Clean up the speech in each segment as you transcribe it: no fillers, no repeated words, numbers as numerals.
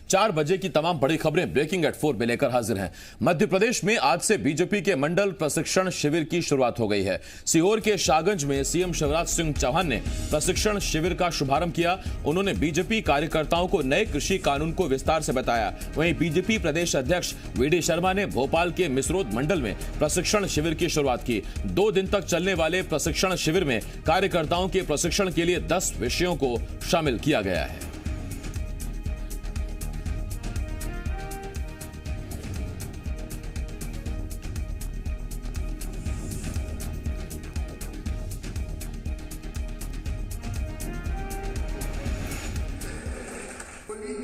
4 बजे की तमाम बड़ी खबरें ब्रेकिंग एट 4 में लेकर हाजिर हैं। मध्य प्रदेश में आज से बीजेपी के मंडल प्रशिक्षण शिविर की शुरुआत हो गई है। सीहोर के शाहगंज में सीएम शिवराज सिंह चौहान ने प्रशिक्षण शिविर का शुभारंभ किया। उन्होंने बीजेपी कार्यकर्ताओं को नए कृषि कानून को विस्तार से बताया। वहीं बीजेपी प्रदेश अध्यक्ष वीडी शर्मा ने भोपाल के मिसरोद मंडल में प्रशिक्षण शिविर की शुरुआत की। 2 दिन तक चलने वाले प्रशिक्षण शिविर में कार्यकर्ताओं के प्रशिक्षण के लिए 10 विषयों को शामिल किया गया है।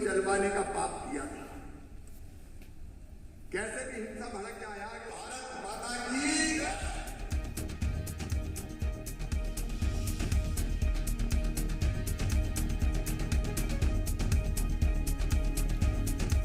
जलवाने का पाप किया था। कैसे भी हिंसा भड़क के आया। भारत माता की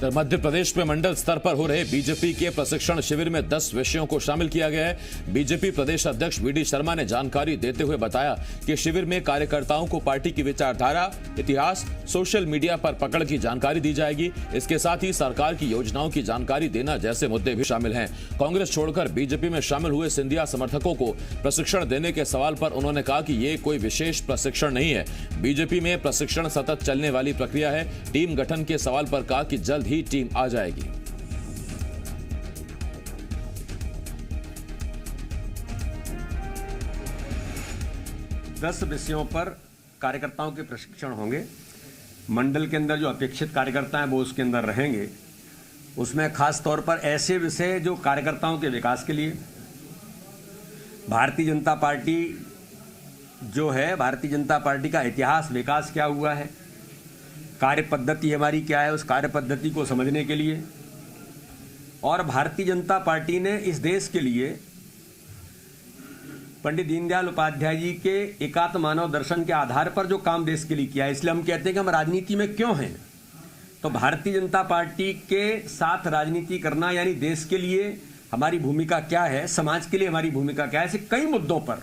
मध्य प्रदेश में मंडल स्तर पर हो रहे बीजेपी के प्रशिक्षण शिविर में 10 विषयों को शामिल किया गया है। बीजेपी प्रदेश अध्यक्ष वीडी शर्मा ने जानकारी देते हुए बताया कि शिविर में कार्यकर्ताओं को पार्टी की विचारधारा, इतिहास, सोशल मीडिया पर पकड़ की जानकारी दी जाएगी। इसके साथ ही सरकार की योजनाओं की जानकारी देना जैसे मुद्दे भी शामिल हैं। कांग्रेस छोड़कर बीजेपी में शामिल हुए सिंधिया समर्थकों को प्रशिक्षण देने के सवाल पर उन्होंने कहा कि ये कोई विशेष प्रशिक्षण नहीं है। बीजेपी में प्रशिक्षण सतत चलने वाली प्रक्रिया है। टीम गठन के सवाल पर कहा कि जल्द ही टीम आ जाएगी। दस विषयों पर कार्यकर्ताओं के प्रशिक्षण होंगे। मंडल के अंदर जो अपेक्षित कार्यकर्ता हैं वो उसके अंदर रहेंगे। उसमें खास तौर पर ऐसे विषय जो कार्यकर्ताओं के विकास के लिए, भारतीय जनता पार्टी जो है, भारतीय जनता पार्टी का इतिहास, विकास क्या हुआ है, कार्य पद्धति हमारी क्या है, उस कार्य पद्धति को समझने के लिए, और भारतीय जनता पार्टी ने इस देश के लिए पंडित दीनदयाल उपाध्याय जी के एकात्म मानव दर्शन के आधार पर जो काम देश के लिए किया है, इसलिए हम कहते हैं कि हम राजनीति में क्यों हैं। तो भारतीय जनता पार्टी के साथ राजनीति करना यानी देश के लिए हमारी भूमिका क्या है, समाज के लिए हमारी भूमिका क्या है, ऐसे कई मुद्दों पर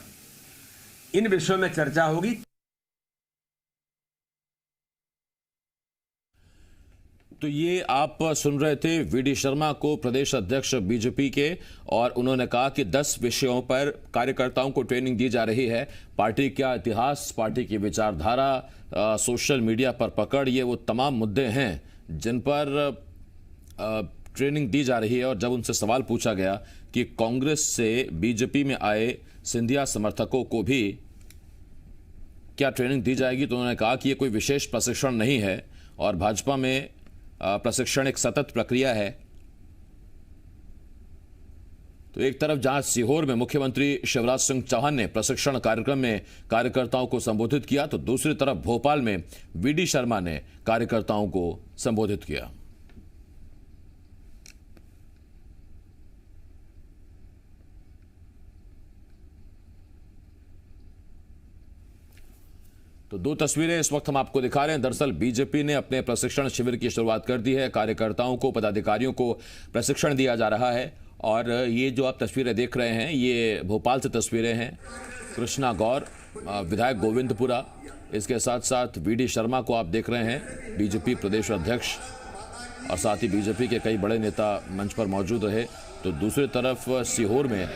इन विषयों में चर्चा होगी। तो ये आप सुन रहे थे वीडी शर्मा को, प्रदेश अध्यक्ष बीजेपी के, और उन्होंने कहा कि 10 विषयों पर कार्यकर्ताओं को ट्रेनिंग दी जा रही है। पार्टी का इतिहास, पार्टी की विचारधारा, सोशल मीडिया पर पकड़, ये वो तमाम मुद्दे हैं जिन पर ट्रेनिंग दी जा रही है। और जब उनसे सवाल पूछा गया कि कांग्रेस से बीजेपी में आए सिंधिया समर्थकों को भी क्या ट्रेनिंग दी जाएगी, तो उन्होंने कहा कि ये कोई विशेष प्रशिक्षण नहीं है और भाजपा में प्रशिक्षण एक सतत प्रक्रिया है। तो एक तरफ जहां सीहोर में मुख्यमंत्री शिवराज सिंह चौहान ने प्रशिक्षण कार्यक्रम में कार्यकर्ताओं को संबोधित किया, तो दूसरी तरफ भोपाल में वीडी शर्मा ने कार्यकर्ताओं को संबोधित किया। तो 2 तस्वीरें इस वक्त हम आपको दिखा रहे हैं। दरअसल बीजेपी ने अपने प्रशिक्षण शिविर की शुरुआत कर दी है। कार्यकर्ताओं को, पदाधिकारियों को प्रशिक्षण दिया जा रहा है। और ये जो आप तस्वीरें देख रहे हैं, ये भोपाल से तस्वीरें हैं। कृष्णा गौर, विधायक गोविंदपुरा, इसके साथ साथ वीडी शर्मा को आप देख रहे हैं, बीजेपी प्रदेश अध्यक्ष, और साथ ही बीजेपी के कई बड़े नेता मंच पर मौजूद रहे। तो दूसरी तरफ सीहोर में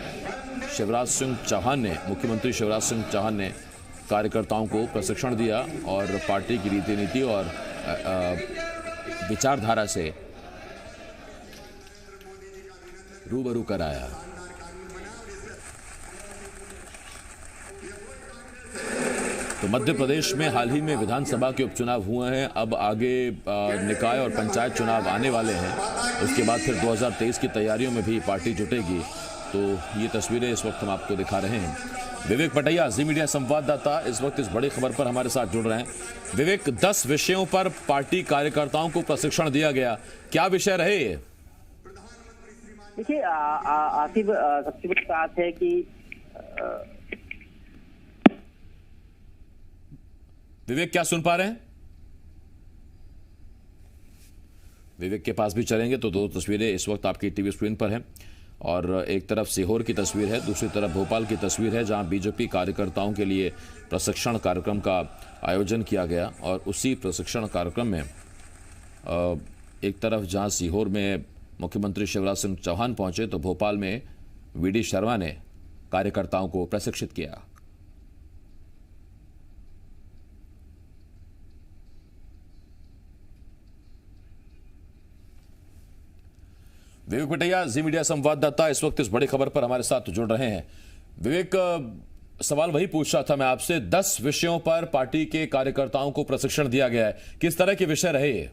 शिवराज सिंह चौहान ने, मुख्यमंत्री शिवराज सिंह चौहान ने कार्यकर्ताओं को प्रशिक्षण दिया और पार्टी की रीति नीति और विचारधारा से रूबरू कराया। तो मध्य प्रदेश में हाल ही में विधानसभा के उपचुनाव हुए हैं। अब आगे निकाय और पंचायत चुनाव आने वाले हैं। उसके बाद फिर 2023 की तैयारियों में भी पार्टी जुटेगी। तो ये तस्वीरें इस वक्त हम आपको दिखा रहे हैं। विवेक पटैया, जी मीडिया संवाददाता, इस वक्त इस बड़ी खबर पर हमारे साथ जुड़ रहे हैं। विवेक, 10 विषयों पर पार्टी कार्यकर्ताओं को प्रशिक्षण दिया गया, क्या विषय रहे ये? देखिए आसिफ, सबसे बड़ी बात है कि विवेक क्या सुन पा रहे हैं? विवेक के पास भी चलेंगे। तो 2 तस्वीरें इस वक्त आपकी टीवी स्क्रीन पर हैं। और एक तरफ सीहोर की तस्वीर है, दूसरी तरफ भोपाल की तस्वीर है, जहां बीजेपी कार्यकर्ताओं के लिए प्रशिक्षण कार्यक्रम का आयोजन किया गया। और उसी प्रशिक्षण कार्यक्रम में एक तरफ जहां सीहोर में मुख्यमंत्री शिवराज सिंह चौहान पहुंचे तो भोपाल में वीडी शर्मा ने कार्यकर्ताओं को प्रशिक्षित किया। विवेक पटैया, जी मीडिया संवाददाता, इस वक्त इस बड़ी खबर पर हमारे साथ जुड़ रहे हैं। विवेक, सवाल वही पूछ रहा था मैं आपसे, 10 विषयों पर पार्टी के कार्यकर्ताओं को प्रशिक्षण दिया गया है, किस तरह के विषय रहे ये?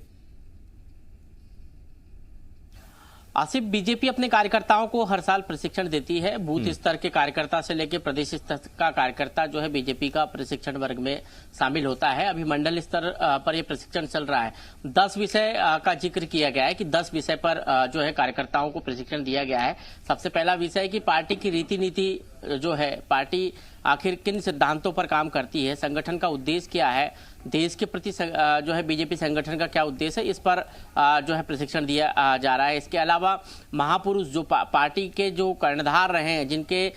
आसिफ, बीजेपी अपने कार्यकर्ताओं को हर साल प्रशिक्षण देती है। बूथ स्तर के कार्यकर्ता से लेकर प्रदेश स्तर का कार्यकर्ता जो है बीजेपी का प्रशिक्षण वर्ग में शामिल होता है। अभी मंडल स्तर पर यह प्रशिक्षण चल रहा है। 10 विषय का जिक्र किया गया है कि 10 विषय पर जो है कार्यकर्ताओं को प्रशिक्षण दिया गया है। सबसे पहला विषय है कि पार्टी की रीति नीति जो है, पार्टी आखिर किन सिद्धांतों पर काम करती है, संगठन का उद्देश्य क्या है, देश के प्रति जो है बीजेपी संगठन का क्या उद्देश्य है, इस पर जो है प्रशिक्षण दिया जा रहा है। इसके अलावा महापुरुष जो पार्टी के जो कर्णधार रहे हैं, जिनके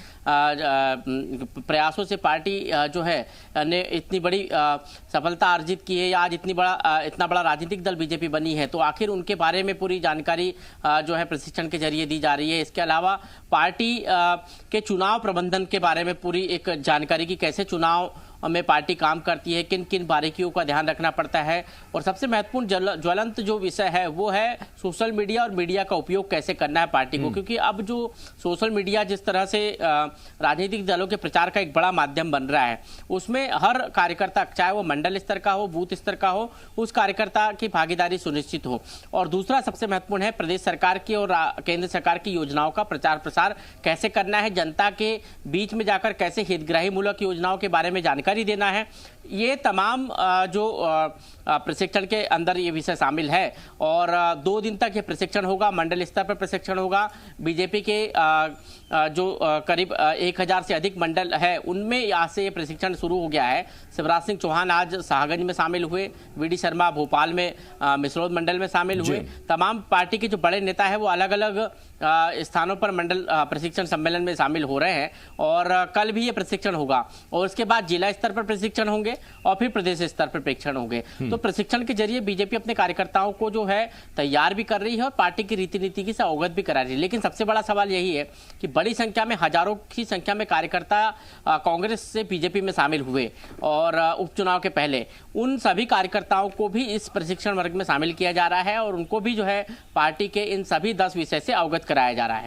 प्रयासों से पार्टी जो है ने इतनी बड़ी सफलता अर्जित की है या आज इतना बड़ा राजनीतिक दल बीजेपी बनी है, तो आखिर उनके बारे में पूरी जानकारी जो है प्रशिक्षण के जरिए दी जा रही है। इसके अलावा पार्टी के चुनाव प्रबंधन के बारे में पूरी एक जानकारी की, कैसे चुनाव में पार्टी काम करती है, किन किन बारीकियों का ध्यान रखना पड़ता है, और सबसे महत्वपूर्ण ज्वलंत जो विषय है वो है सोशल मीडिया और मीडिया का उपयोग कैसे करना है पार्टी को। क्योंकि अब जो सोशल मीडिया जिस तरह से राजनीतिक दलों के प्रचार का एक बड़ा माध्यम बन रहा है, उसमें हर कार्यकर्ता, चाहे वो मंडल स्तर का हो, बूथ स्तर का हो, उस कार्यकर्ता की भागीदारी सुनिश्चित हो। और दूसरा सबसे महत्वपूर्ण है प्रदेश सरकार की और केंद्र सरकार की योजनाओं का प्रचार प्रसार कैसे करना है, जनता के बीच में जाकर कैसे हितग्राही मूलक योजनाओं के बारे में जानकारी देना है। ये तमाम जो प्रशिक्षण के अंदर ये विषय शामिल है। और 2 दिन तक ये प्रशिक्षण होगा, मंडल स्तर पर प्रशिक्षण होगा। बीजेपी के जो करीब 1000 से अधिक मंडल है, उनमें यहाँ से ये प्रशिक्षण शुरू हो गया है। शिवराज सिंह चौहान आज शाहगंज में शामिल हुए, वीडी शर्मा भोपाल में मिसरोद मंडल में शामिल हुए। तमाम पार्टी के जो बड़े नेता है वो अलग अलग स्थानों पर मंडल प्रशिक्षण सम्मेलन में शामिल हो रहे हैं। और कल भी ये प्रशिक्षण होगा और उसके बाद जिला स्तर पर प्रशिक्षण होंगे और फिर प्रदेश स्तर पर प्रशिक्षण होंगे। तो प्रशिक्षण के जरिए बीजेपी अपने कार्यकर्ताओं को जो है तैयार भी कर रही है और पार्टी की रीति नीति से अवगत भी करा रही है। लेकिन सबसे बड़ा सवाल यही है कि बड़ी संख्या में, हजारों की संख्या में कार्यकर्ता कांग्रेस से बीजेपी में शामिल हुए और उपचुनाव के पहले उन सभी कार्यकर्ताओं को भी इस प्रशिक्षण वर्ग में शामिल किया जा रहा है और उनको भी जो है पार्टी के इन सभी 10 विषय से अवगत कराया जा रहा है।